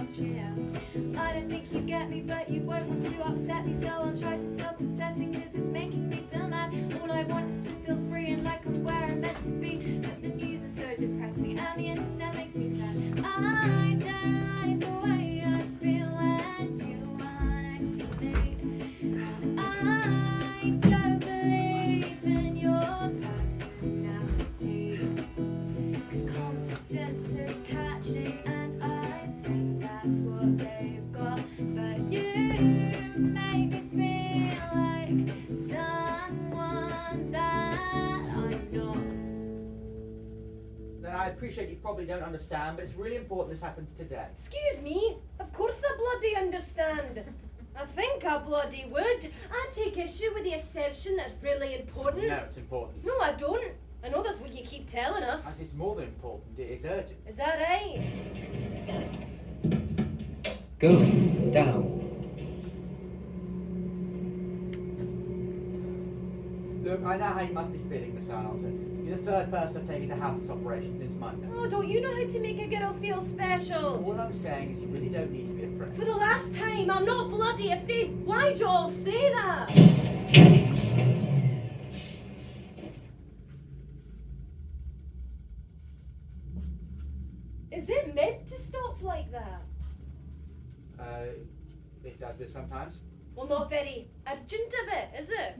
last year. I don't think you get me, but you won't want to upset me, so I'll try to stop obsessing, cause it's making me feel mad. All I want is to feel free and like I'm where I'm meant to be, but the news is so depressing and the internet makes me sad. I don't like the way I feel when you are next to me. I don't believe in your personality, cause confidence is catching and I think that's what they've got. But you make me feel like someone that I'm not. Then I appreciate you probably don't understand, but it's really important this happens today. Excuse me? Of course I bloody understand. I think I bloody would. I take issue with the assertion that's really important. No, it's important. No, I don't. I know that's what you keep telling us. As it's more than important, it's urgent. Is that right? Going down. Look, I know how you must be feeling, Miss Arnoldson. You're the third person I've taken to have this operation since Monday. Oh, don't you know how to make a girl feel special? All I'm saying is you really don't need to be afraid. For the last time, I'm not bloody afraid. Why'd you all say that? Is it meant to stop like that? It does this sometimes. Well, not very urgent of it, is it?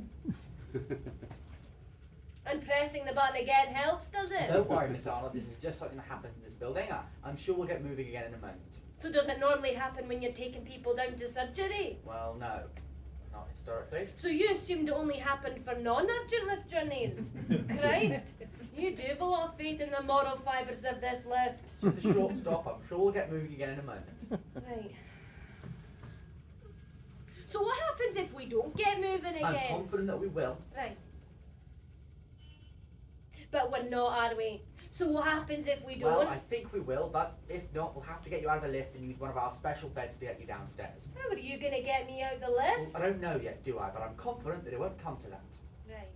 And pressing the button again helps, does it? Don't worry, Miss Arnold, this is just something that happens in this building. I'm sure we'll get moving again in a moment. So does it normally happen when you're taking people down to surgery? Well, no. Not historically. So you assumed it only happened for non-urgent lift journeys? Christ, you do have a lot of faith in the moral fibres of this lift. It's just a short stop. I'm sure we'll get moving again in a moment. Right. So what happens if we don't get moving again? I'm confident that we will. Right. But we're not, are we? So what happens if we don't? Well, I think we will, but if not, we'll have to get you out of the lift and use one of our special beds to get you downstairs. How are you going to get me out the Well, lift? I don't know yet, do I? But I'm confident that it won't come to that. Right.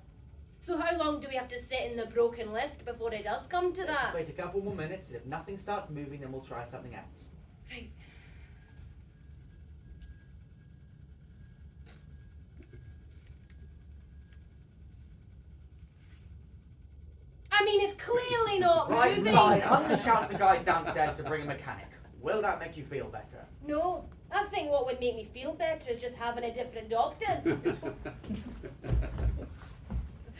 So how long do we have to sit in the broken lift before it does come to Let's that? just wait a couple more minutes, and if nothing starts moving, then we'll try something else. Right. I mean, it's clearly not Right, moving. fine. I'm going to shout to the guys downstairs to bring a mechanic. Will that make you feel better? No, I think what would make me feel better is just having a different doctor. Because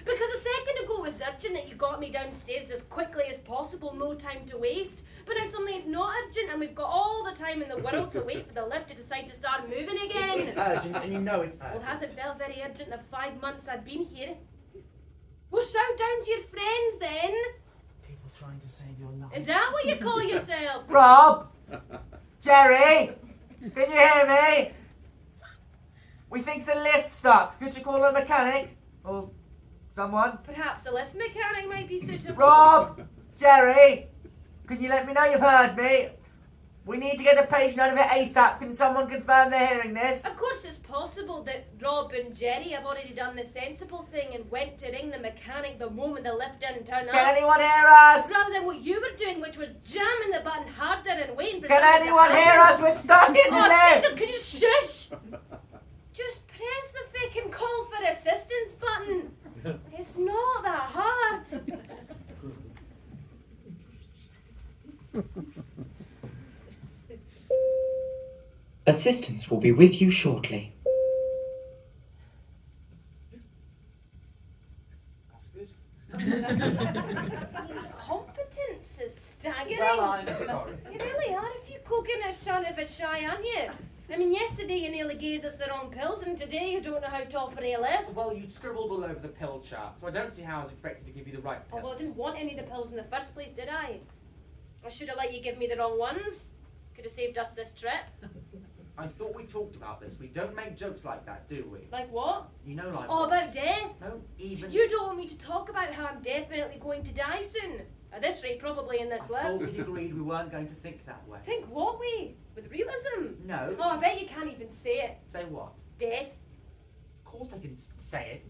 a second ago it was urgent that you got me downstairs as quickly as possible, no time to waste. But now suddenly it's not urgent and we've got all the time in the world to wait for the lift to decide to start moving again. It's urgent, and you know it's urgent. Well, hasn't felt very urgent the 5 months I've been here. Well, shout down to your friends then. People trying to save your life. Is that what you call yourselves? Rob! Jerry! Can you hear me? We think the lift's stuck. Could you call a mechanic? Or someone? Perhaps a lift mechanic might be suitable. Rob! Jerry! Can you let me know you've heard me? We need to get the patient out of it ASAP. Can someone confirm they're hearing this? Of course it's possible that Rob and Jerry have already done the sensible thing and went to ring the mechanic the moment the lift didn't turn up. Can anyone hear us? Rather than what you were doing, which was jamming the button harder and waiting for Can something anyone to hear happen. us? We're stuck in the Oh lift! Jesus, can you shush? Just press the fucking call for assistance button. It's not that hard. Assistance will be with you shortly. That's good. Competence is staggering. Well, I'm sorry. You really are a few coconut short of a shy, aren't you? I mean, yesterday you nearly gave us the wrong pills, and today you don't know how to operate a lift. Well, you scribbled all over the pill chart, so I don't see how I was expected to give you the right Oh, pills. well, I didn't want any of the pills in the first place, did I? I should have let you give me the wrong ones. Could have saved us this trip. I thought we talked about this. We don't make jokes like that, do we? Like what? You know, like... Oh, about death? No, even... You don't want me to talk about how I'm definitely going to die soon. At this rate, probably in this I life. thought we agreed we weren't going to think that way. Think what way? With realism? No. Oh, I bet you can't even say it. Say what? Death. Of course I can say it.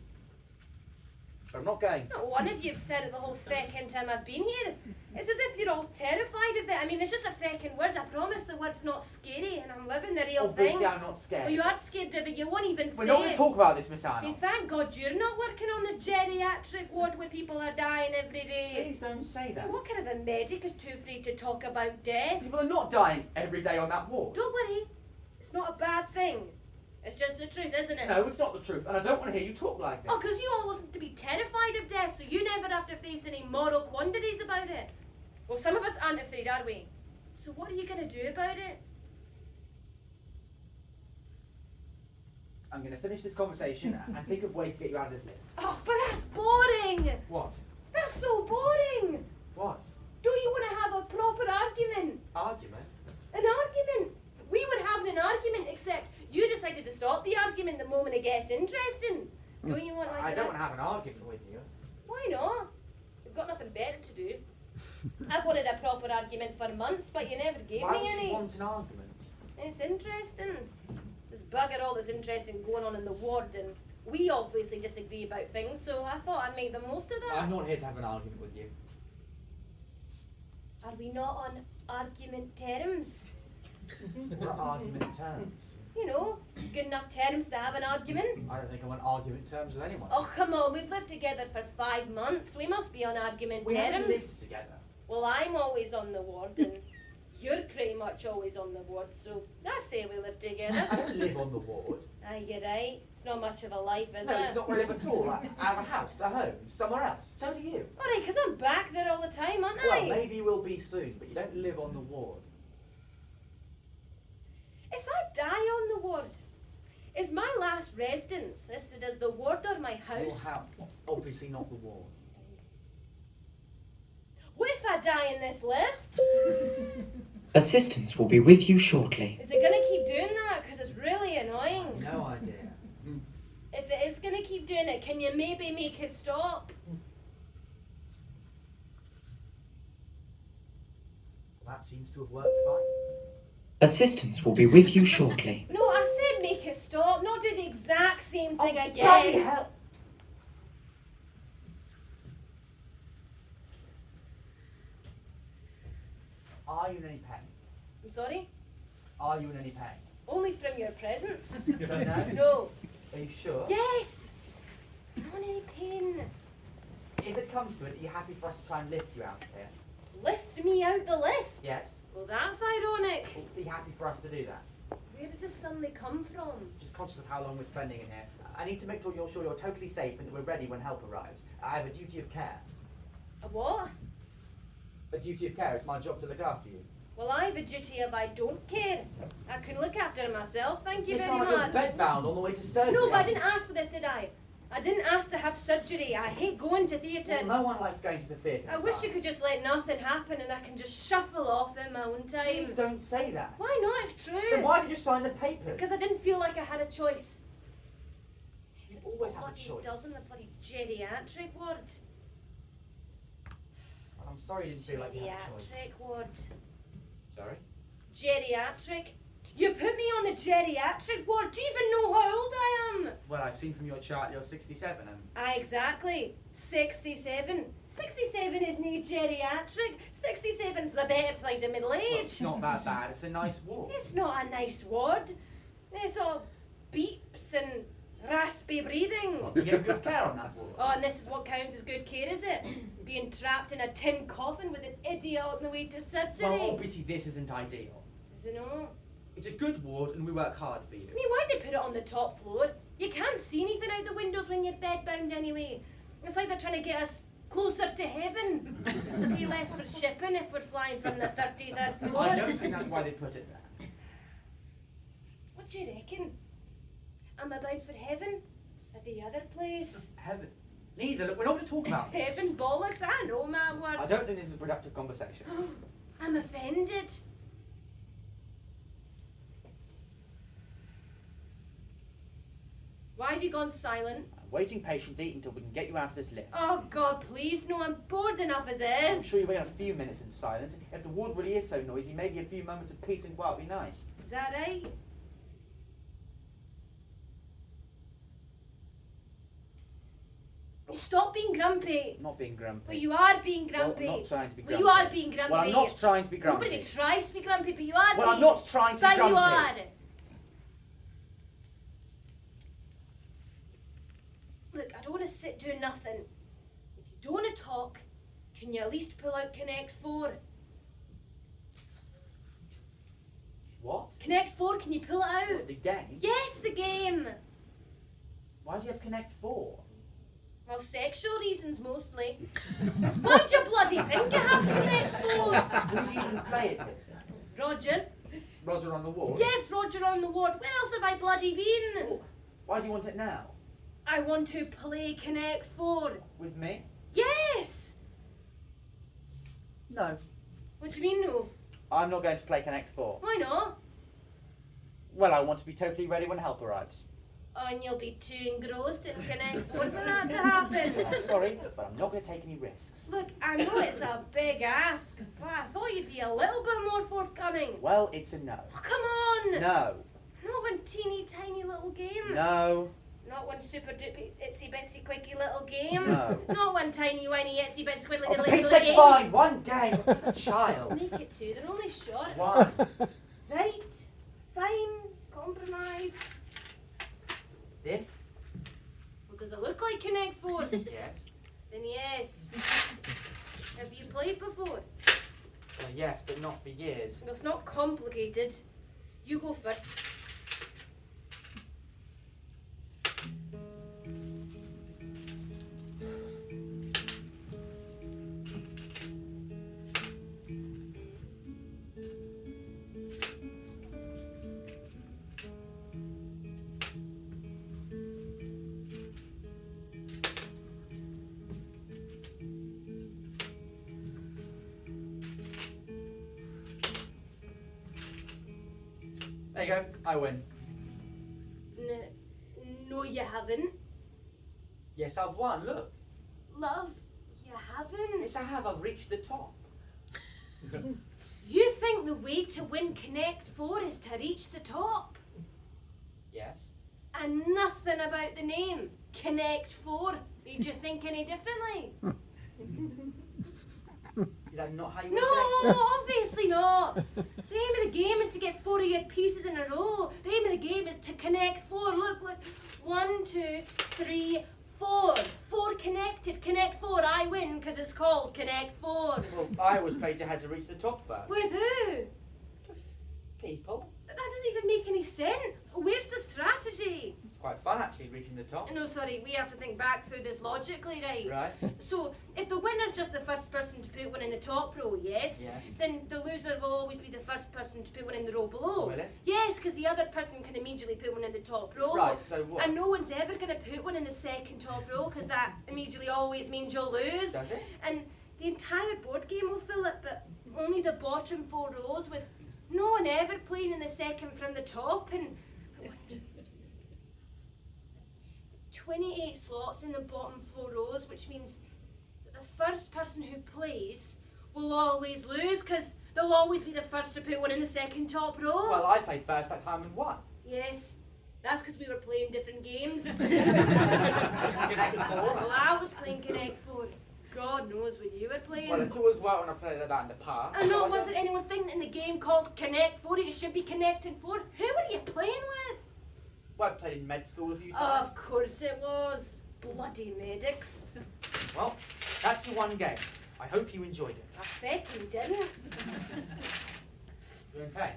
But I'm not going to. Not one of you've said it the whole second time I've been here. It's as if you're all terrified of it. I mean, it's just a feckin' word. I promise the word's not scary and I'm living the real Obviously, thing. I'm not scared. Well, you are scared of it. You won't even say We're not going it. to talk about this, Miss Hey, Arnold. thank God you're not working on the geriatric ward where people are dying every day. Please don't say that. What kind of a medic is too afraid to talk about death? People are not dying every day on that ward. Don't worry. It's not a bad thing. It's just the truth, isn't it? No, it's not the truth, and I don't want to hear you talk like this. Oh, because you all want to be terrified of death, so you never have to face any moral quandaries about it. Well, some of us aren't afraid, are we? So what are you going to do about it? I'm going to finish this conversation and think of ways to get you out of this lift. Oh, but that's boring. What? That's so boring. What? Don't you want to have a proper argument? Argument? An argument? We were having an argument, except you decided to stop the argument the moment it gets interesting. Don't you want like I don't want to have an argument with you. Why not? We've got nothing better to do. I've wanted a proper argument for months, but you never gave Why me would any. you want an argument? It's interesting. There's bugger all that's interesting going on in the ward, and we obviously disagree about things, so I thought I'd make the most of that. I'm not here to have an argument with you. Are we not on argument terms? What are argument terms? You know, good enough terms to have an argument. I don't think I'm on argument terms with anyone. Oh, come on, we've lived together for 5 months. We must be on argument We haven't terms. lived together. Well, I'm always on the ward, and you're pretty much always on the ward, so I say we live together. I don't live on the ward. Aye, you're right. It's not much of a life, is No, it? it's not where I live at all. I have a house, a home, somewhere else. So do you. Alright, because I'm back there all the time, aren't Well, I? maybe you will be soon, but you don't live on the ward. If I die on the ward, is my last residence listed as the ward or my Your house? house. Obviously not the ward. What if I die in this lift? Assistance will be with you shortly. Is it going to keep doing that? Because it's really annoying. No idea. If it is going to keep doing it, can you maybe make it stop? That seems to have worked fine. Assistance will be with you shortly. No, I said make it stop, not do the exact same thing Oh, again. bloody hell! Are you in any pain? I'm sorry? Are you in any pain? Only from your presence. So no? No. Are you sure? Yes! Not any pain. If it comes to it, are you happy for us to try and lift you out of here? Lift me out the lift? Yes? Well, that's ironic. Well, are you happy for us to do that? Where does this suddenly come from? Just conscious of how long we're spending in here. I need to make sure you're totally safe and that we're ready when help arrives. I have a duty of care. A what? A duty of care. It's my job to look after you. Well, I've a duty of I don't care. I can look after myself, thank you You very sound like much. you're bedbound on the way to surgery. No, but I didn't ask for this, did I? I didn't ask to have surgery. I hate going to theatre. Well, no one likes going to the theatre. I wish you could just let nothing happen and I can just shuffle off in my own time. Please don't say that. Why not? It's Then true. why did you sign the papers? Because I didn't feel like I had a choice. You always have a Bloody choice. dozen the bloody geriatric ward. I'm sorry you didn't feel like you had a choice. Geriatric ward. Sorry? Geriatric? You put me on the geriatric ward. Do you even know how old I am? Well, I've seen from your chart you're 67 and... Aye, exactly. 67. 67 is no geriatric. 67's the better side of middle Well, age. it's not that bad. It's a nice ward. It's not a nice ward. It's all beeps and raspy breathing. You get good care on that ward. Oh, and this is what counts as good care, is it? Being trapped in a tin coffin with an idiot on the way to surgery. Well, obviously this isn't ideal. Is it not? It's a good ward and we work hard for you. I mean, why'd they put it on the top floor? You can't see anything out the windows when you're bedbound anyway. It's like they're trying to get us closer to heaven. Pay less for shipping if we're flying from the 33rd floor. I don't think that's why they put it there. What do you reckon? Am I bound for heaven? Or the other place? Heaven. Neither. Look, we're not going to talk about this. Heaven bollocks, I know my word. I don't think this is a productive conversation. I'm offended. Why have you gone silent? I'm waiting patiently until we can get you out of this lift. Oh God, please, no, I'm bored enough as it I'm is. sure you wait a few minutes in silence. If the ward really is so noisy, maybe a few moments of peace and quiet would be nice. Is that right? Stop being grumpy. I'm not being grumpy. Well, you are being grumpy. Well, I'm not trying to be Well, grumpy. you are being grumpy. Well, I'm not trying to be grumpy. Nobody tries to be grumpy, but you are Well, being. I'm not trying to be But grumpy. you are. Look, I don't want to sit doing nothing. If you don't want to talk, can you at least pull out Connect 4? What? Connect 4, can you pull it out? What, the game? Yes, the game. Why do you have Connect 4? Well, sexual reasons mostly. Why do you bloody think I have Connect 4? Who do you even play it with? Roger. Roger on the wall? Yes, Roger on the ward. Where else have I bloody been? Oh, why do you want it now? I want to play Connect 4. With me? Yes! No. What do you mean no? I'm not going to play Connect 4. Why not? Well, I want to be totally ready when help arrives. Oh, and you'll be too engrossed in Connect 4 for that to happen. I'm sorry, but I'm not going to take any risks. Look, I know it's a big ask, but I thought you'd be a little bit more forthcoming. Well, it's a no. Oh, come on! No. Not one teeny tiny little game. No. Not one super duper itsy bitsy quickie little game. No. Not one tiny whiny itsy bitsy quiddly Oh, for diddly Pete's diddly sake, game. fine. One game. A child. Make it two, they're only short. One. Right, fine, compromise. This? Well, does it look like Connect 4? Yes. Then yes. Have you played before? Yes, but not for years. Well, it's not complicated. You go first. There you go. I win. No, you haven't. Yes, I've won. Look. Love, you haven't. Yes, I have. I've reached the top. You think the way to win Connect 4 is to reach the top? Yes. And nothing about the name, Connect 4, made you think any differently? Is that not how you No, obviously not. The aim of the game is to get 4 of your pieces in a row. The aim of the game is to connect 4. Look. 1, 2, 3, 4. 4 connected. Connect 4. I win because it's called Connect 4. Well, I always played you had to reach the top first. With who? People. That doesn't even make any sense. Where's the strategy? It's quite fun actually reaching the top. No, sorry, we have to think back through this logically, right? Right. So, if the winner's just the first person to put one in the top row, yes? Yes. Then the loser will always be the first person to put one in the row below. Will it? Yes, because the other person can immediately put one in the top row. Right, so what? And no one's ever going to put one in the second top row, because that immediately always means you'll lose. Does it? And the entire board game will fill it, but only the bottom 4 rows, with no one ever playing in the second from the top. And 28 slots in the bottom 4 rows, which means that the first person who plays will always lose, because they'll always be the first to put one in the second top row. Well, I played first that time and won. Yes, that's because we were playing different games. Connect 4. Well, I was playing Connect 4. God knows what you were playing. Well, it's always worked when I played that in the past. And so no, I wasn't don't- anyone thinking in the game called Connect 4 it should be Connecting 4? Who were you playing with? Well, I played in med school a few times. Of course it was. Bloody medics. Well, that's your one game. I hope you enjoyed it. I feckin' didn't. You're in pain.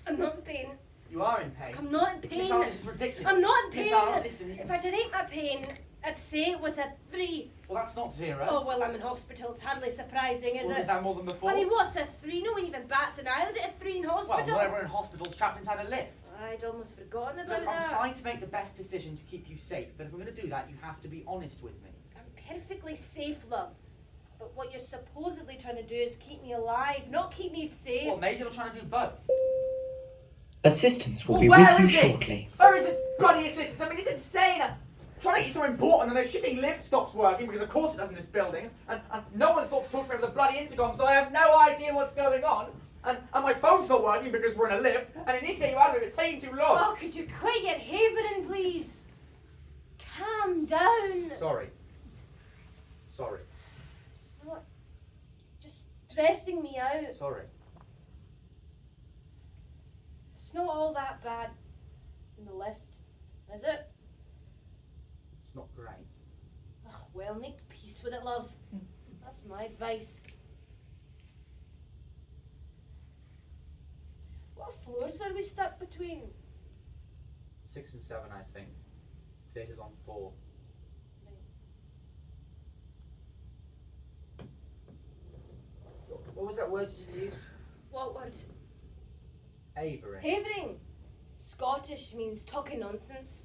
I'm not in pain. You are in pain. I'm not in pain. Miss Arnold, this is ridiculous. I'm not in pain. Miss Arnold, listen. If I did rate my pain, I'd say it was a 3. Well, that's not 0. Oh, well, I'm in hospital. It's hardly surprising, is Well, it? is that more than before? I mean, what's a 3? No one even bats an eyelid at a 3 in hospital. Well, whenever we're in hospital, trapped inside a lift. I'd almost forgotten about Look, I'm that. trying to make the best decision to keep you safe, but if we're going to do that, you have to be honest with me. I'm perfectly safe, love. But what you're supposedly trying to do is keep me alive, not keep me safe. Well, maybe you're trying to do both. Assistance will Well, be where with you is it? shortly. Where is this bloody assistance? I mean, it's insane. I'm trying to get so important, and the shitting lift stops working, because of course it does in this building, and no one stops talking to me over the bloody intercom, so I have no idea what's going on. And my phone's not working because we're in a lift, and I need to get you out of it. It's taking too long. Oh, could you quit your havering, please? Calm down. Sorry. Sorry. It's not just stressing me out. Sorry. It's not all that bad in the lift, is it? It's not great. Ugh, well, make peace with it, love. That's my advice. What floors are we stuck between? 6 and 7, I think. Theatre's on 4. What was that word you just used? What word? Avering. Havering. Scottish means talking nonsense.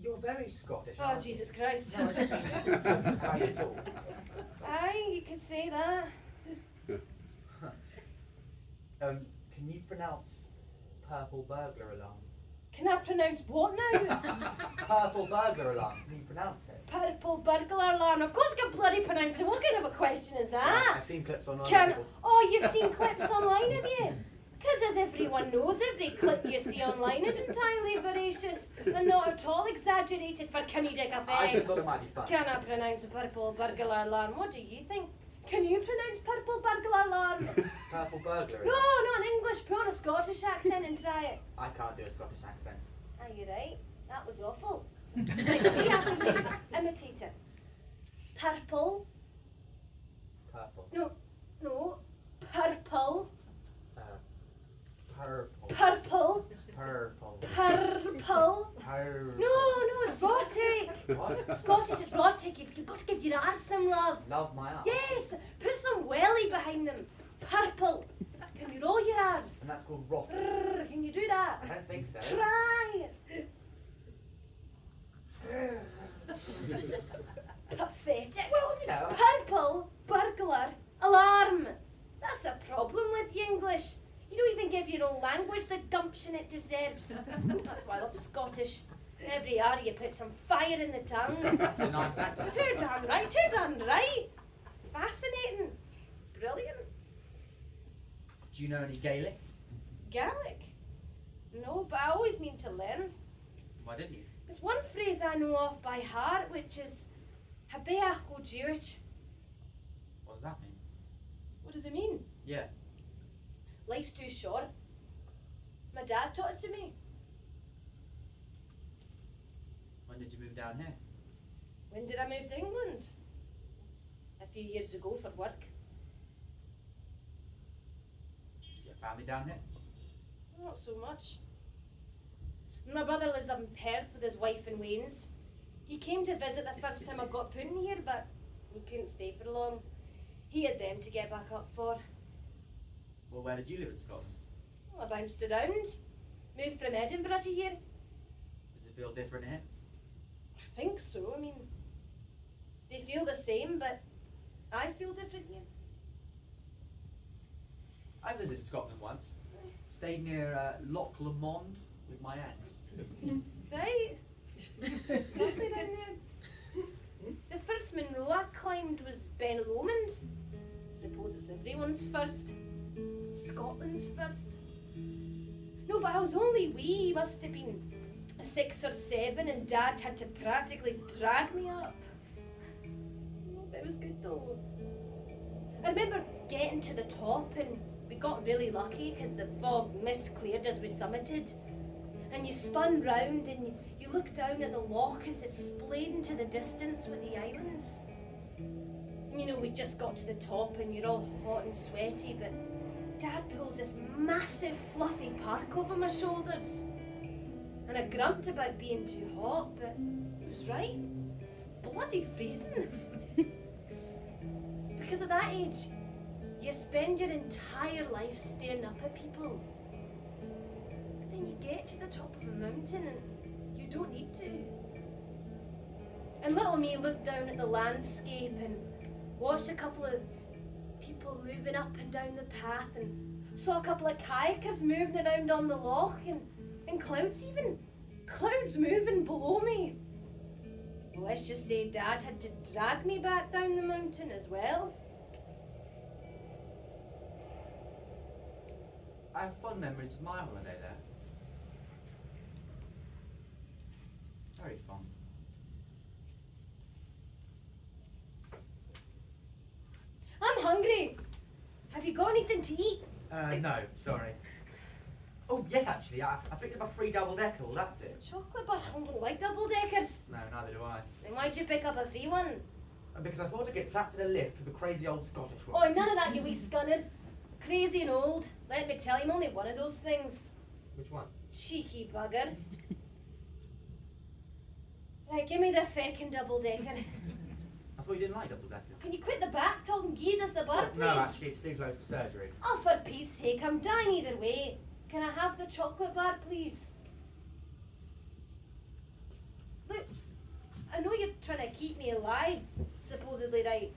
You're very Scottish. Oh, aren't you? Jesus Christ. No, I just mean how you talk. Aye, you could say that. Can you pronounce purple burglar alarm? Can I pronounce what now? Purple burglar alarm. Can you pronounce it? Purple burglar alarm. Of course I can bloody pronounce it. What kind of a question is that? I've seen clips online. Can People. Oh, you've seen clips online, have you? Because as everyone knows, every clip you see online is entirely veracious and not at all exaggerated for comedic effect. I just thought it might be fun. Can I pronounce a purple burglar alarm? What do you think? Can you pronounce purple burglar alarm? Purple burglar No, alarm. not in English. Put on a Scottish accent and try it. I can't do a Scottish accent. Are you right? That was awful. Right, imitate it. Purple. Purple. No. Purple. Purple. Purple. Purple. Purple. Purple. No, it's rhotic. What? Scottish is rhotic. You've got to give your arse some love. Love my ass. Yes, put some welly behind them. Purple. Can you roll your arms? And that's called rot. Can you do that? I don't think so. Try. Pathetic. Well, you know. Purple burglar alarm. That's the problem with the English. You don't even give your own language the gumption it deserves. That's why I love Scottish. Every hour you put some fire in the tongue. It's a nice accent. Too darn right, too darn right. Fascinating. It's brilliant. Do you know any Gaelic? Gaelic? No, but I always mean to learn. Why didn't you? There's one phrase I know off by heart, which is Habeach o Jewish. What does that mean? What does it mean? Yeah. Life's too short. My dad taught it to me. When did you move down here? When did I move to England? A few years ago for work. Did you have family down here? Not so much. My brother lives up in Perth with his wife and Waynes. He came to visit the first time I got put in here, but he couldn't stay for long. He had them to get back up for. Well, where did you live in Scotland? Well, I bounced around. Moved from Edinburgh to here. Does it feel different here? I think so. I mean, they feel the same, but I feel different here. I visited Scotland once. Stayed near Loch Lomond with my ex. Right? Lovely down there. The first Munro I climbed was Ben Lomond. Suppose it's everyone's first. Scotland's first. No, but I was only wee. Must have been 6 or 7, and Dad had to practically drag me up. Oh, but it was good though. I remember getting to the top, and we got really lucky because the fog mist cleared as we summited. And you spun round and you looked down at the loch as it splayed into the distance with the islands. And you know, we just got to the top and you're all hot and sweaty, but Dad pulls this massive fluffy park over my shoulders. And I grumped about being too hot, but he was right. It's bloody freezing. Because at that age, you spend your entire life staring up at people. Then you get to the top of a mountain and you don't need to. And little me looked down at the landscape and watched a couple of people moving up and down the path and saw a couple of kayakers moving around on the loch and clouds even. Clouds moving below me. Well, let's just say Dad had to drag me back down the mountain as well. I have fond memories of my holiday there. Very fun. I'm hungry. Have you got anything to eat? No, sorry. Oh, yes, actually, I picked up a free double-decker. Will that do? Chocolate bar. I don't like double deckers. No, neither do I. Then why'd you pick up a free one? Because I thought I'd get trapped in a lift with a crazy old Scottish Oh, woman. none of that, you wee scunner. Crazy and old. Let me tell you, I'm only one of those things. Which one? Cheeky bugger. Right, give me the feckin' double decker. I thought you didn't like double-decker. Can you quit the back talk and geese us the bar, please? No, actually, it's too close to surgery. Oh, for peace sake, I'm dying either way. Can I have the chocolate bar, please? Look, I know you're trying to keep me alive, supposedly, right?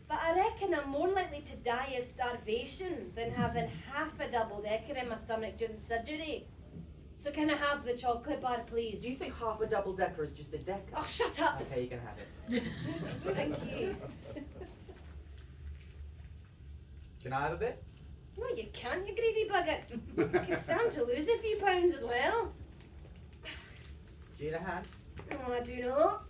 But I reckon I'm more likely to die of starvation than having half a double-decker in my stomach during surgery. So can I have the chocolate bar, please? Do you think half a double-decker is just a decker? Oh, shut up! Okay, you can have it. Thank you. Can I have a bit? No, you can't, you greedy bugger. You can stand to lose a few pounds as well. Do you need a hand? No, I do not.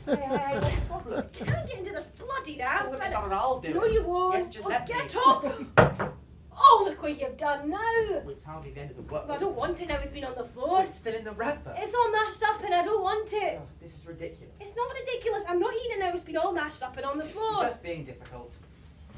Hey, What's the problem? you can't get into this bloody ramp. Well, it's on, I'll do it. No, you won't. Yes, just let me. Get off! Oh, look what you've done now. It's hardly the end of the work. I don't want it now. It's been on the Oh, floor. it's still in the wrapper. It's all mashed up and I don't want it. Oh, this is ridiculous. It's not ridiculous. I'm not eating it now. It's been all mashed up and on the floor. You're just being difficult.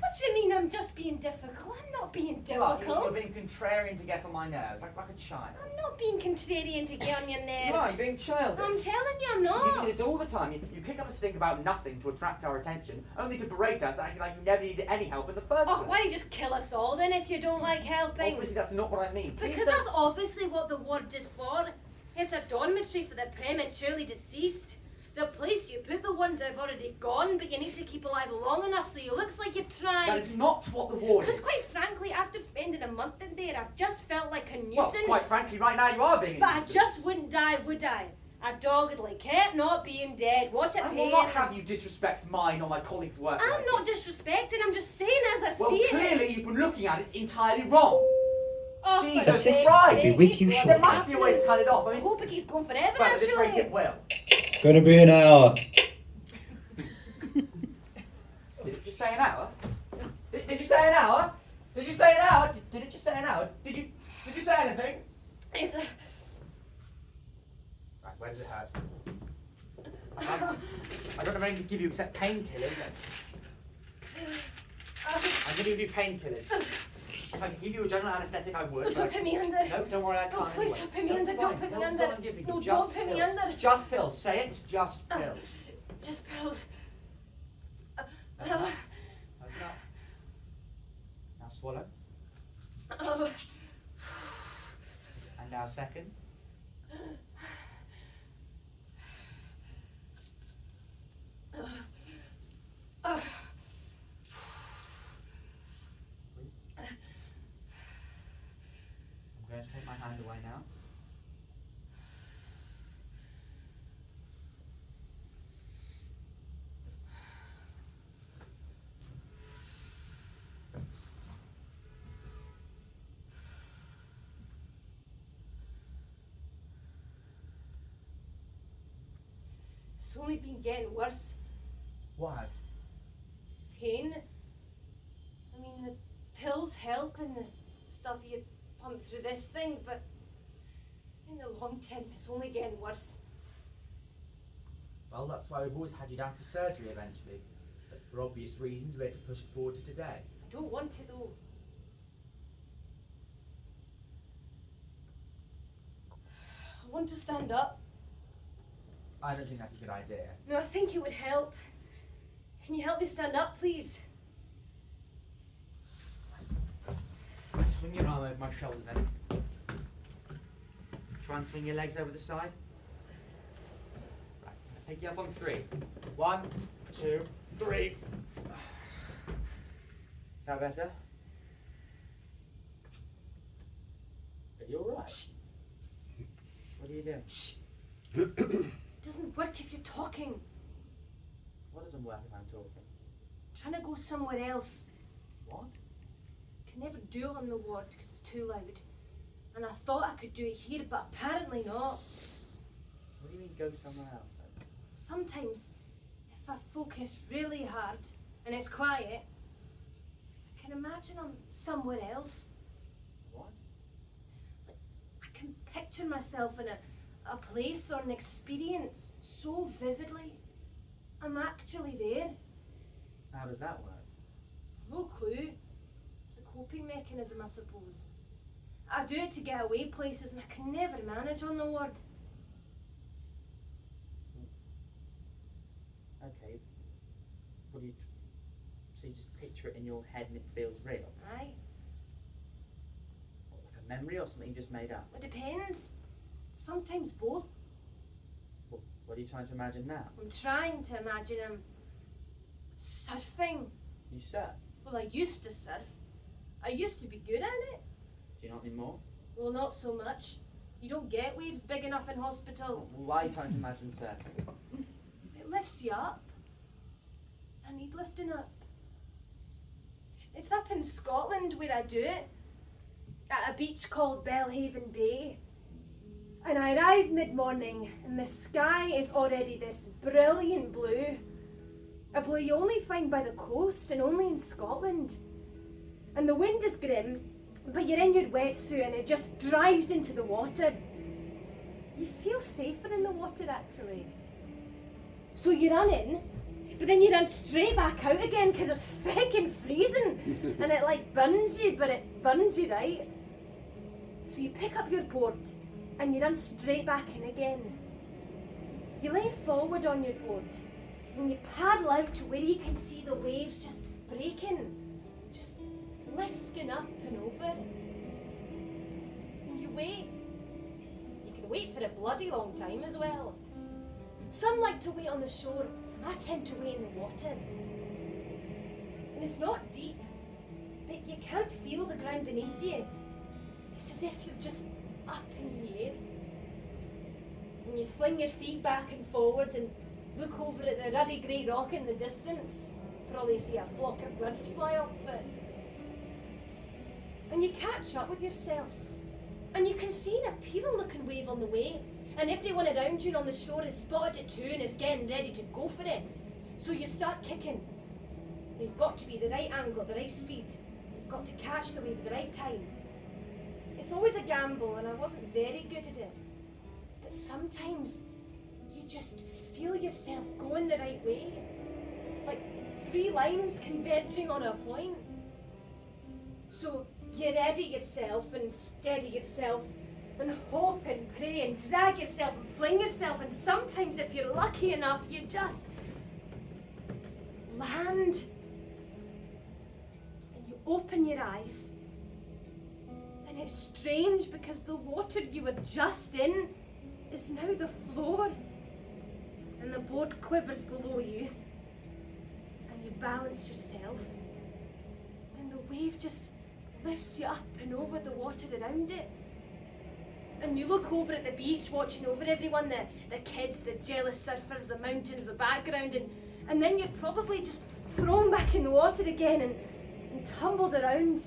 What do you mean I'm just being difficult? I'm not being Well, difficult. you're being contrarian to get on my nerves, like a child. I'm not being contrarian to get on your nerves. You are, you're being childish. I'm telling you, I'm You do not. this all the time. You kick up a stink about nothing to attract our attention, only to berate us acting like you never needed any help in the first Oh, place. why don't you just kill us all then if you don't like helping? Obviously, that's not what I mean. Please Because don't- that's obviously what the word is for. It's a dormitory for the prematurely deceased. The place you put the ones that have already gone, but you need to keep alive long enough so you looks like you've tried. That is not what the ward Because is. quite frankly, after spending a month in there, I've just felt like a Well, nuisance. quite frankly, right now you are being a But I nuisance. just wouldn't die, would I? I doggedly kept not being dead. What a I pain. will not have you disrespect mine or my colleagues' work. I'm like not this. disrespecting, I'm just saying as I Well, see it. clearly you've been looking at it entirely wrong. Oh, for Jesus Christ's Christ. sake, Be with you what shortly. There must be a way to turn it off. I I mean, hope it keeps going forever, well, at this rate actually. it will. Gonna be an hour. Did it just say an hour? Did you say an hour? Did you say an hour? Did it just say an hour? Did you say anything? It's a... Right, where does it hurt? I don't know anything to give you except painkillers. I'm going to give you painkillers. If I could give you a general anaesthetic, I would. Don't but- put me under. No, don't worry, I can't. Oh, please anyway. don't put me No, under, it's don't fine. put me Pills under. is all I'm giving you. No, Just don't put me pills. under. Just pills. Say it. Just pills. Just pills. Open up. Now swallow. Oh. And now second. Oh. I'm going to take my hand away now. It's only been getting worse. What? Pain. I mean, the pills help and the stuff you pump through this thing, but in the long term, it's only getting worse. Well, that's why we've always had you down for surgery eventually. But for obvious reasons, we had to push it forward to today. I don't want to, though. I want to stand up. I don't think that's a good idea. No, I think it would help. Can you help me stand up, please? Swing your arm over my shoulder then. Try and swing your legs over the side. Right, I'm gonna pick you up on 3. 1, 2, 3. Is that better? Are you alright? What are you doing? It doesn't work if you're talking. What doesn't work if I'm talking? Trying to go somewhere else. What? Can never do it on the ward because it's too loud. And I thought I could do it here, but apparently not. What do you mean go somewhere else then? Sometimes, if I focus really hard and it's quiet, I can imagine I'm somewhere else. What? I can picture myself in a place or an experience so vividly. I'm actually there. How does that work? No clue. It's a coping mechanism, I suppose. I do it to get away places and I can never manage on the word. Okay. What do you... So you just picture it in your head and it feels real? Aye, What, like a memory or something you just made up? it depends. Sometimes both. What are you trying to imagine now? I'm trying to imagine I'm surfing. You surf? Well, I used to surf. I used to be good at it. Do you not anymore? Well, not so much. You don't get waves big enough in hospital. Well, why are you trying to imagine surfing? It lifts you up. I need lifting up. It's up in Scotland where I do it, at a beach called Belhaven Bay. And I arrive mid-morning and the sky is already this brilliant blue. A blue you only find by the coast and only in Scotland. And the wind is grim, but you're in your wetsuit and it just drives into the water. You feel safer in the water actually. So you run in, but then you run straight back out again because it's frickin' freezing. And it like burns you, but it burns you right. So you pick up your board and you run straight back in again. You lay forward on your board and you paddle out to where you can see the waves just breaking, just lifting up and over. And you wait. You can wait for a bloody long time as well. Some like to wait on the shore. I tend to wait in the water. And it's not deep, but you can't feel the ground beneath you. It's as if you're just up in the air. And you fling your feet back and forward and look over at the ruddy grey rock in the distance. Probably see a flock of birds fly off it. And you catch up with yourself. And you can see an appealing looking wave on the way. And everyone around you on the shore has spotted it too and is getting ready to go for it. So you start kicking. You've got to be the right angle, the right speed. You've got to catch the wave at the right time. It's always a gamble and I wasn't very good at it. But sometimes you just feel yourself going the right way. Like 3 lines converging on a point. So you ready yourself and steady yourself and hope and pray and drag yourself and fling yourself, and sometimes if you're lucky enough you just land and you open your eyes. And it's strange because the water you were just in is now the floor, and the board quivers below you, and you balance yourself, and the wave just lifts you up and over the water around it. And you look over at the beach, watching over everyone, the kids, the jealous surfers, the mountains, the background, and then you're probably just thrown back in the water again and tumbled around.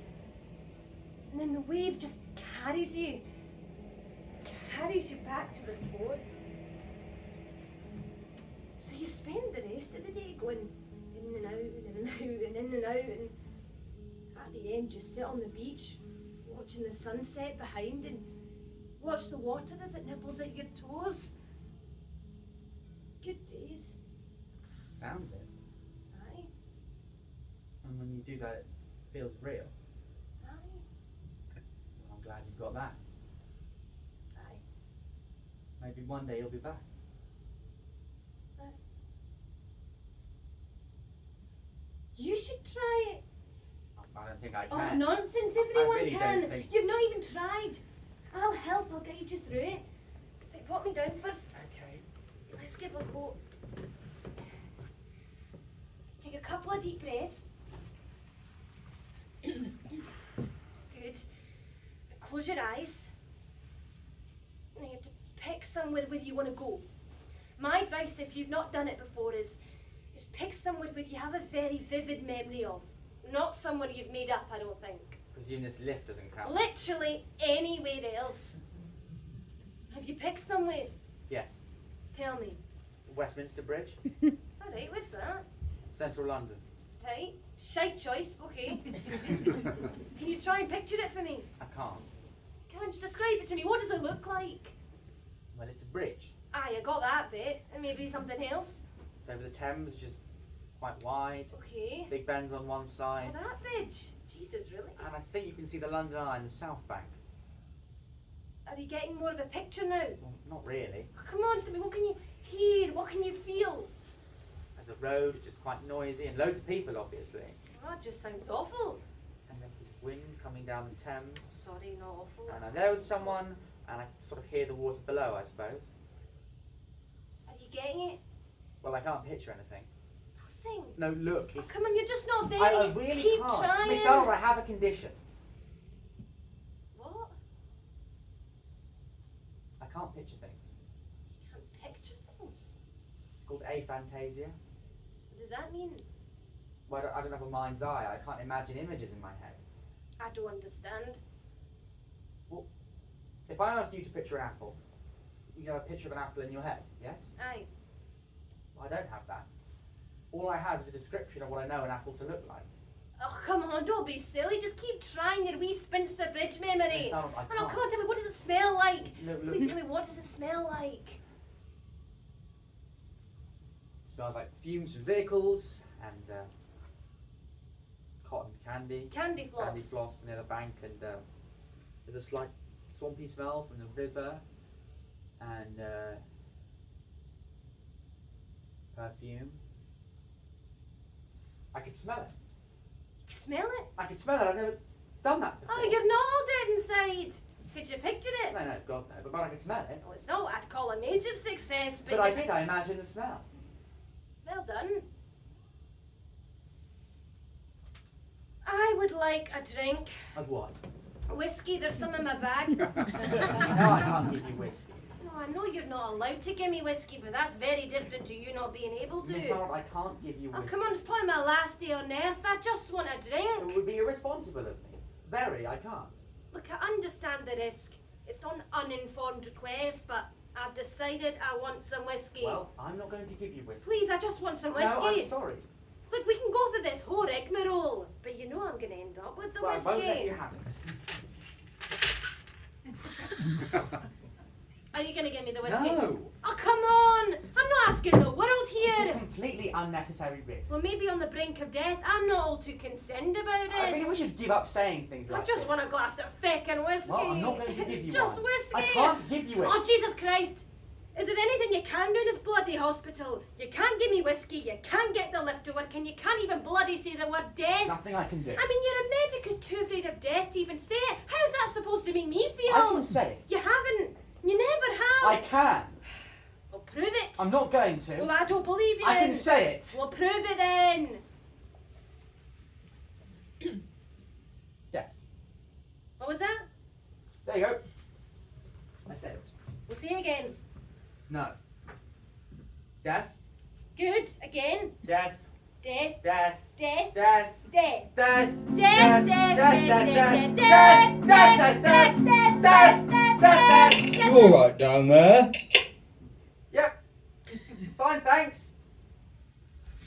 And then the wave just carries you back to the floor. So you spend the rest of the day going in and out and in and out and in and out, and at the end you sit on the beach watching the sunset behind and watch the water as it nibbles at your toes. Good days. Sounds it. Aye, And when you do that, it feels real. aye, Well, I'm glad you've got that. aye, Maybe one day you'll be back. aye. You should try it. I don't think I Oh, can. nonsense, I everyone really can. don't think- You've not even tried. I'll help, I'll guide you through it. Right, pop me down first. Okay. Let's give a go. Just take a couple of deep breaths. Good. Close your eyes. Now you have to pick somewhere where you want to go. My advice, if you've not done it before, is pick somewhere where you have a very vivid memory of. Not somewhere you've made up, I don't think. presume this lift doesn't count. Literally anywhere else. Have you picked somewhere? Yes. Tell me. Westminster Bridge, Alright, where's that? Central London. Right. Shite choice, okay. Can you try and picture it for me? I can't. Can't you describe it to me? What does it look like? Well, it's a bridge. Aye, I got that bit. And maybe something else. It's over the Thames, which is quite wide. Okay. Big Ben's on one Oh, side. that bridge. Jesus, really? And I think you can see the London Eye and the South Bank. Are you getting more of a picture now? Well, not really. Oh, come on, Timmy, what can you hear? What can you feel? There's a road which is quite noisy and loads of people, obviously. Oh, that just sounds awful. And then there's wind coming down the Thames. Sorry, not awful. And I'm there with someone, and I sort of hear the water below, I suppose. Are you getting it? Well, I can't picture anything. Nothing. No, look, Oh, it's... come on, you're just not there. I You really keep can't. trying. Miss Arnold, I have a condition. What? I can't picture things. You can't picture things. It's called aphantasia. What does that mean? Well, I don't have a mind's eye. I can't imagine images in my head. I don't understand. If I asked you to picture an apple, you have a picture of an apple in your head, yes? Aye. Well, I don't have that. All I have is a description of what I know an apple to look like. Oh, come on, don't be silly. Just keep trying your wee spinster bridge memory. Miss Arnold, I Oh, no, can't. come on, tell me, what does it smell like? Look, Please tell me, what does it smell like? It smells like fumes from vehicles and cotton candy. Candy floss. Candy floss from the other bank, and there's a slight swampy smell from the river, and perfume. I could smell it. You smell it? I could smell it. I've never done that before. Oh, you're not all dead inside. Could you picture it? No, God no. But I could smell it. Well, it's not what I'd call a major success, but But I did. I imagined the smell. well done. I would like a drink. Of what? Whiskey, there's some in my bag. No, I can't give you whiskey. No, I know you're not allowed to give me whiskey, but that's very different to you not being able to. Miss Arnold, I can't give you Oh, whiskey. come on, it's probably my last day on earth. I just want a It drink. would be irresponsible of me. Very, I can't. Look, I understand the risk. It's not an uninformed request, but I've decided I want some whiskey. Well, I'm not going to give you whiskey. Please, I just want some whiskey. No, I'm sorry. Look, we can go through this whole rigmarole, but you know I'm going to end up with the Well, I whiskey. won't let you have it. Are you going to give me the whiskey? No. Oh, come on! I'm not asking the world It's here. a completely unnecessary risk. Well, maybe on the brink of death, I'm not all too concerned about it. I think we should give up saying things I like just this. want a glass of feckin' whiskey. Well, I'm not going to give you Just one. whiskey. I can't give you it. Oh, Jesus Christ. Is there anything you can do in this bloody hospital? You can't give me whiskey, you can't get the lift to work, and you can't even bloody say the word death. Nothing I can do. I mean, you're a medic who's too afraid of death to even say it. How's that supposed to make me feel? I can say it. You haven't. You never have. I can. Well, prove it. I'm not going to. Well, I don't believe you I then. can say it. Well, prove it then. Yes. What was that? There you go. I said it. We'll see again. No. Death. Good. Again. Death. Death. Death. Death. Death. Death. Death. Death. Death. Death. Death. Death. Death. Death. You alright down there? Yep. Fine, thanks.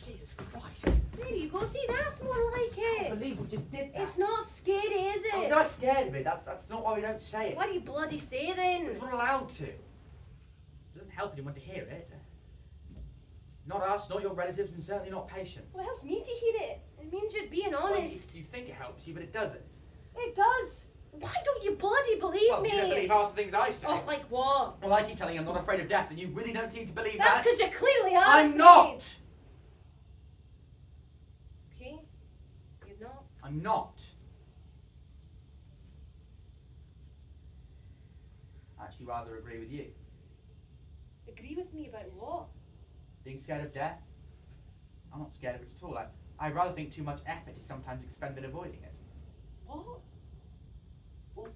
Jesus Christ. There you go. See, that's more like I it. can't believe we just did that. It's not scary, is I was it? not scared of it. That's not why we don't say it. Why do you bloody say then? It's not allowed to. It doesn't help anyone to hear it. Not us, not your relatives, and certainly not patients. Well, it helps me to hear it. It means you're being Well, honest. you think it helps you, but it doesn't. It does. Why don't you bloody believe Well, me? you don't believe half the things I say. Oh, like what? Well, I keep telling you I'm not afraid of death, and you really don't seem to believe That's that. because you clearly are. I'm afraid. not. Okay. You're not. I'm not. I actually rather agree with you. Agree with me about what? Being scared of death? I'm not scared of it at all. I rather think too much effort is sometimes expended avoiding it. What? Well,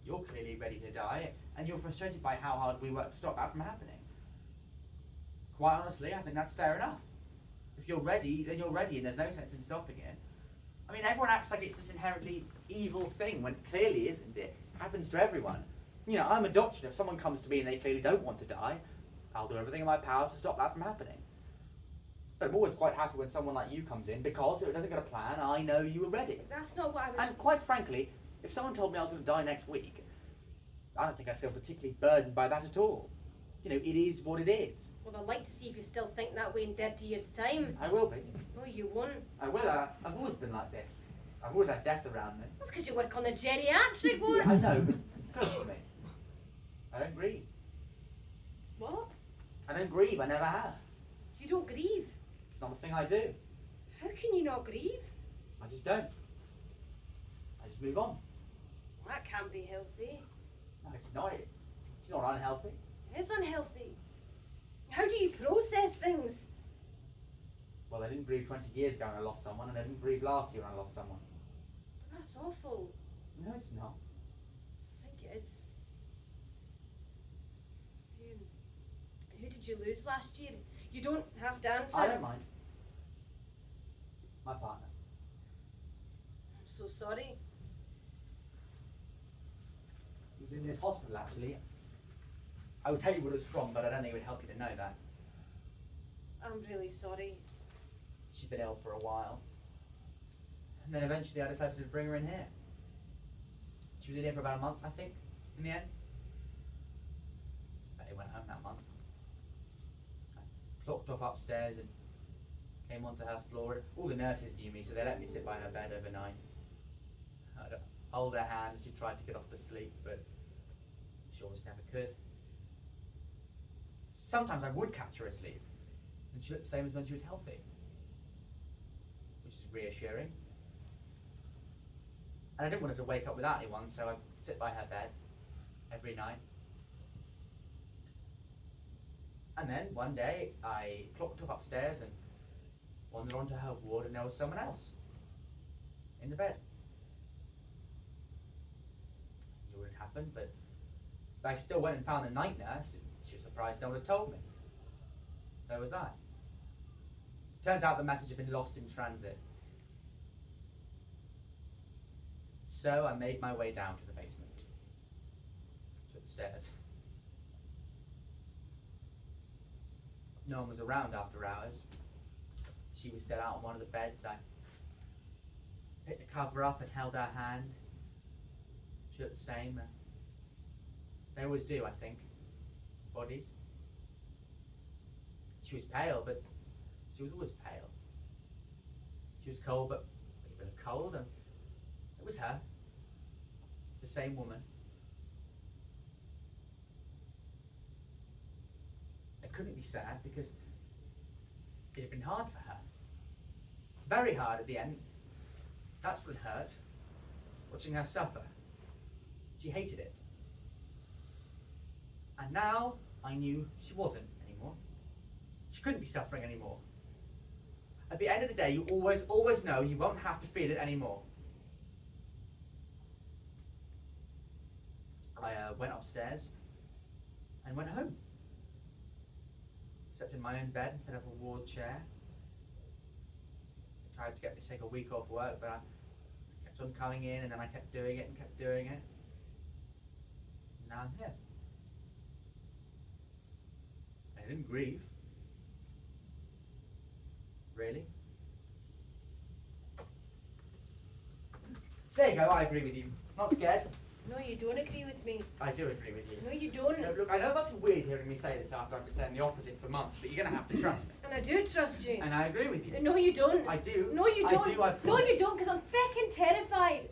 you're clearly ready to die, and you're frustrated by how hard we work to stop that from happening. Quite honestly, I think that's fair enough. If you're ready, then you're ready, and there's no sense in stopping it. I mean, everyone acts like it's this inherently evil thing when it clearly isn't. It happens to everyone. You know, I'm a doctor. If someone comes to me and they clearly don't want to die, I'll do everything in my power to stop that from happening. But I'm always quite happy when someone like you comes in because if it doesn't get a plan, I know you were ready. That's not what I was... And quite frankly, if someone told me I was going to die next week, I don't think I'd feel particularly burdened by that at all. You know, it is what it is. Well, I'd like to see if you still think that way in 30 years' time. I will be. No, you won't. I will. I've always been like this. I've always had death around me. That's because you work on the geriatric ward. I know. Close to me. I don't grieve. What? I don't grieve. I never have. You don't grieve? It's not a thing I do. How can you not grieve? I just don't. I just move on. That can't be healthy. No, it's not. It's not unhealthy. It's unhealthy. How do you process things? Well, I didn't grieve 20 years ago when I lost someone, and I didn't grieve last year when I lost someone. But that's awful. No, it's not. I think it is. Who did you lose last year? You don't have to answer. I don't mind. My partner. I'm so sorry. He was in this hospital, actually. I would tell you what it was from, but I don't think it would help you to know that. I'm really sorry. She'd been ill for a while. And then eventually I decided to bring her in here. She was in here for about a month, I think, in the end. But I went home that month. I clocked off upstairs and came onto her floor. All the nurses knew me, so they let me sit by her bed overnight. I'd hold her hand as she tried to get off to sleep, but she almost never could. Sometimes I would catch her asleep, and she looked the same as when she was healthy, which is reassuring. And I didn't want her to wake up without anyone, so I'd sit by her bed every night. And then one day I clocked off upstairs and wandered onto her ward, and there was someone else in the bed. I knew what had happened, but I still went and found the night nurse. She was surprised no one had told me. So was I. Turns out the message had been lost in transit. So I made my way down to the basement, to the stairs. No one was around after hours. She was still out on one of the beds. I picked the cover up and held her hand. She looked the same. They always do, I think. Bodies. She was pale, but she was always pale. She was cold, but even cold, and it was her. The same woman. I couldn't be sad because it had been hard for her. Very hard at the end. That's what hurt. Watching her suffer. She hated it. And now I knew she wasn't anymore. She couldn't be suffering anymore. At the end of the day, you always know you won't have to feel it anymore. I went upstairs and went home. Slept in my own bed instead of a ward chair. They tried to get me to take a week off work, but I kept on coming in, and then I kept doing it and kept doing it. And now I'm here. I didn't grieve. Really? So there you go, I agree with you. Not scared. No, you don't agree with me. I do agree with you. No, you don't. No, look, I know it must be weird hearing me say this after I've been saying the opposite for months, but you're going to have to trust me. And I do trust you. And I agree with you. No, you don't. I do. No, you don't. I do, I No, promise. you don't, because I'm fucking terrified.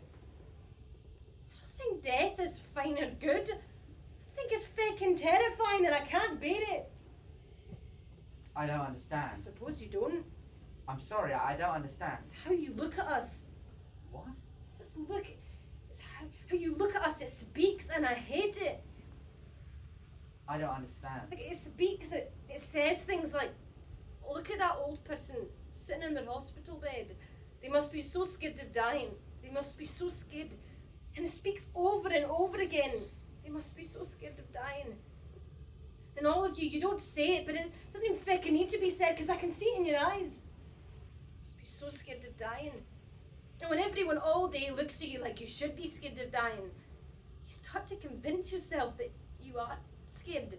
I don't think death is fine or good. I think it's fucking terrifying and I can't bear it. I don't I understand. suppose you don't. I'm sorry, I don't understand. It's how you look at us. What? It's just look. It's how you look at us. It speaks, and I hate it. I don't understand. Like it speaks. It says things like, "Look at that old person sitting in their hospital bed. They must be so scared of dying. They must be so scared." And it speaks over and over again. They must be so scared of dying. And all of you, you don't say it, but it doesn't even fucking need to be said because I can see it in your eyes. You must be so scared of dying. And when everyone all day looks at you like you should be scared of dying, you start to convince yourself that you are scared.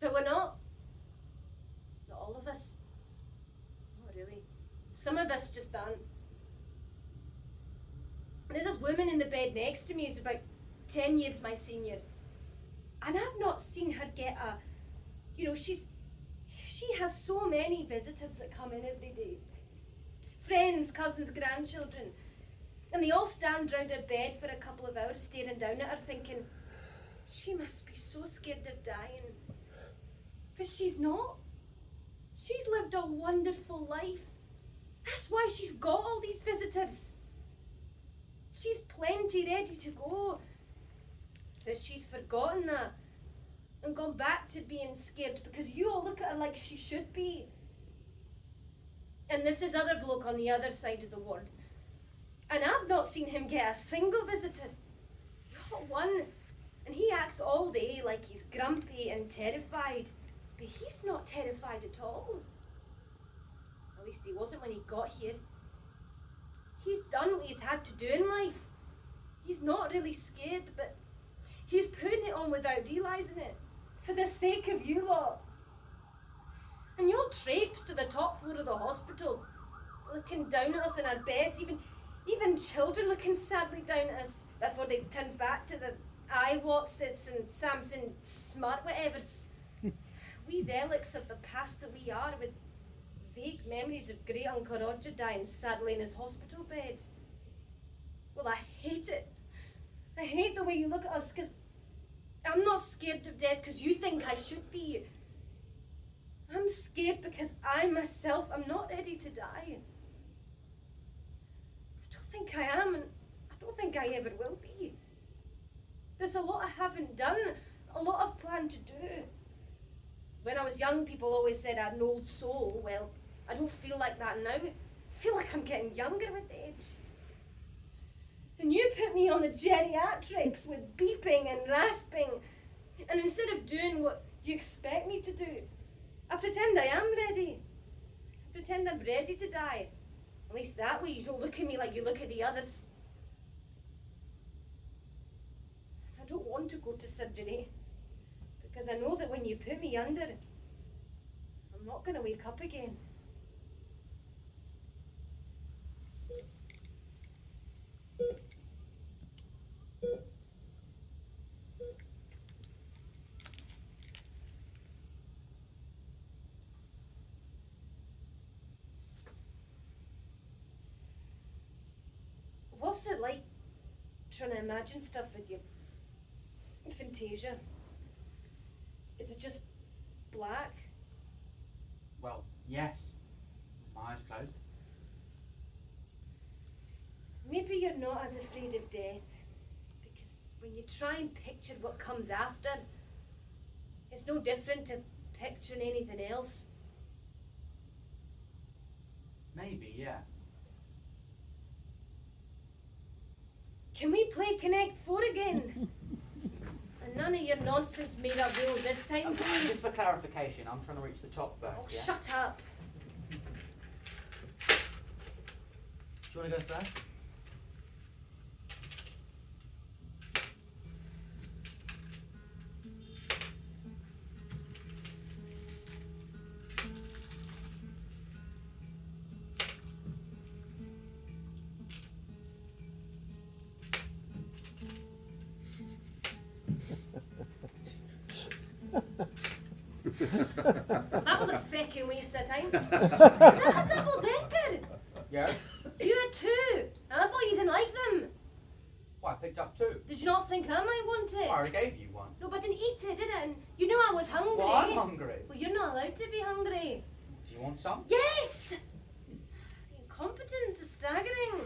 But we're not. Not all of us. Not really. Some of us just aren't. There's this woman in the bed next to me who's about 10 years my senior. And I've not seen her get a, she has so many visitors that come in every day. Friends, cousins, grandchildren. And they all stand round her bed for a couple of hours staring down at her thinking, she must be so scared of dying. But she's not. She's lived a wonderful life. That's why she's got all these visitors. She's plenty ready to go. But she's forgotten that and gone back to being scared because you all look at her like she should be. And there's this other bloke on the other side of the ward. And I've not seen him get a single visitor. Not one. And he acts all day like he's grumpy and terrified. But he's not terrified at all. At least he wasn't when he got here. He's done what he's had to do in life. He's not really scared, but he's putting it on without realising it. For the sake of you lot. And you'll traipse to the top floor of the hospital, looking down at us in our beds, even children looking sadly down at us before they turn back to their iWatsits and Samsung smart whatevers. We relics of the past that we are, with vague memories of great Uncle Roger dying sadly in his hospital bed. Well, I hate it. I hate the way you look at us, because I'm not scared of death because you think I should be. I'm scared because I myself am not ready to die. I don't think I am, and I don't think I ever will be. There's a lot I haven't done, a lot I've planned to do. When I was young, people always said I had an old soul. Well, I don't feel like that now. I feel like I'm getting younger with age. And you put me on the geriatrics with beeping and rasping, and instead of doing what you expect me to do, I pretend I am ready. I pretend I'm ready to die. At least that way you don't look at me like you look at the others. I don't want to go to surgery, because I know that when you put me under, I'm not going to wake up again. What's it like trying to imagine stuff with your fantasia? Is it just black? Well, yes. My eyes closed. Maybe you're not as afraid of death, because when you try and picture what comes after, it's no different to picturing anything else. Maybe, yeah. Can we play Connect 4 again? And none of your nonsense made up rules this time, please. Just for clarification, I'm trying to reach the top first, Oh, yeah? shut up. Do you want to go first? That was a fucking waste of time. Is that a double decker? Yeah. You had two. And I thought you didn't like them. Well, I picked up two. Did you not think I might want I it? already gave you one. No, but I didn't eat it, did I? And you knew I was hungry. Well, I'm hungry. Well, you're not allowed to be hungry. Do you want some? Yes! The incompetence is staggering.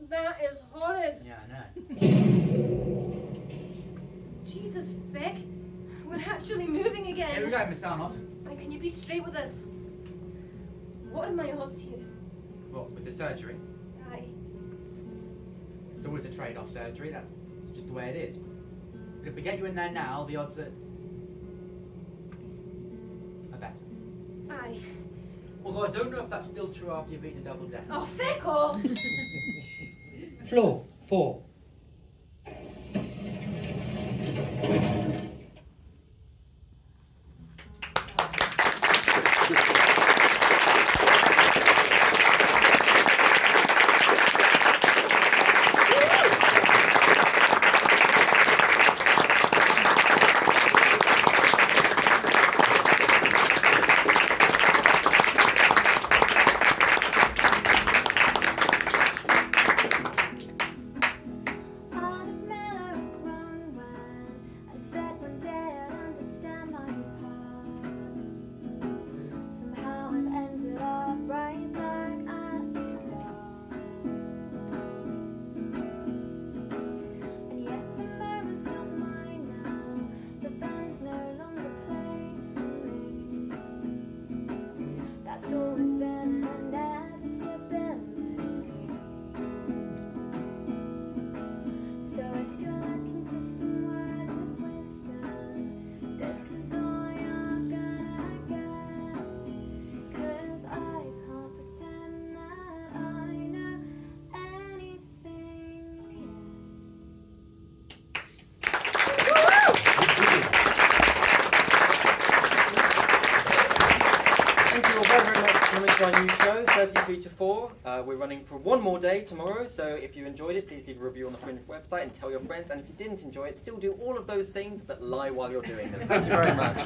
That is horrid. Yeah, I know. Jesus, Vic. We're actually moving again. Here we go, Miss Arnold. Wait, can you be straight with us? What are my odds here? What, with the surgery? Aye. It's always a trade-off surgery, that's just the way it is. But if we get you in there now, the odds are better. Aye. Although I don't know if that's still true after you've eaten a double decker. Oh, feck off! Floor 4. That's always been an inevitability. So if you're looking for some words of wisdom, this is all you're gonna get. 'Cause I can't pretend that I know anything Thank you all very, very much for coming to our new show, 33 to 4. We're running for one more day tomorrow, so if you enjoyed it, please leave a review on the Fringe website and tell your friends. And if you didn't enjoy it, still do all of those things, but lie while you're doing them. Thank you very much.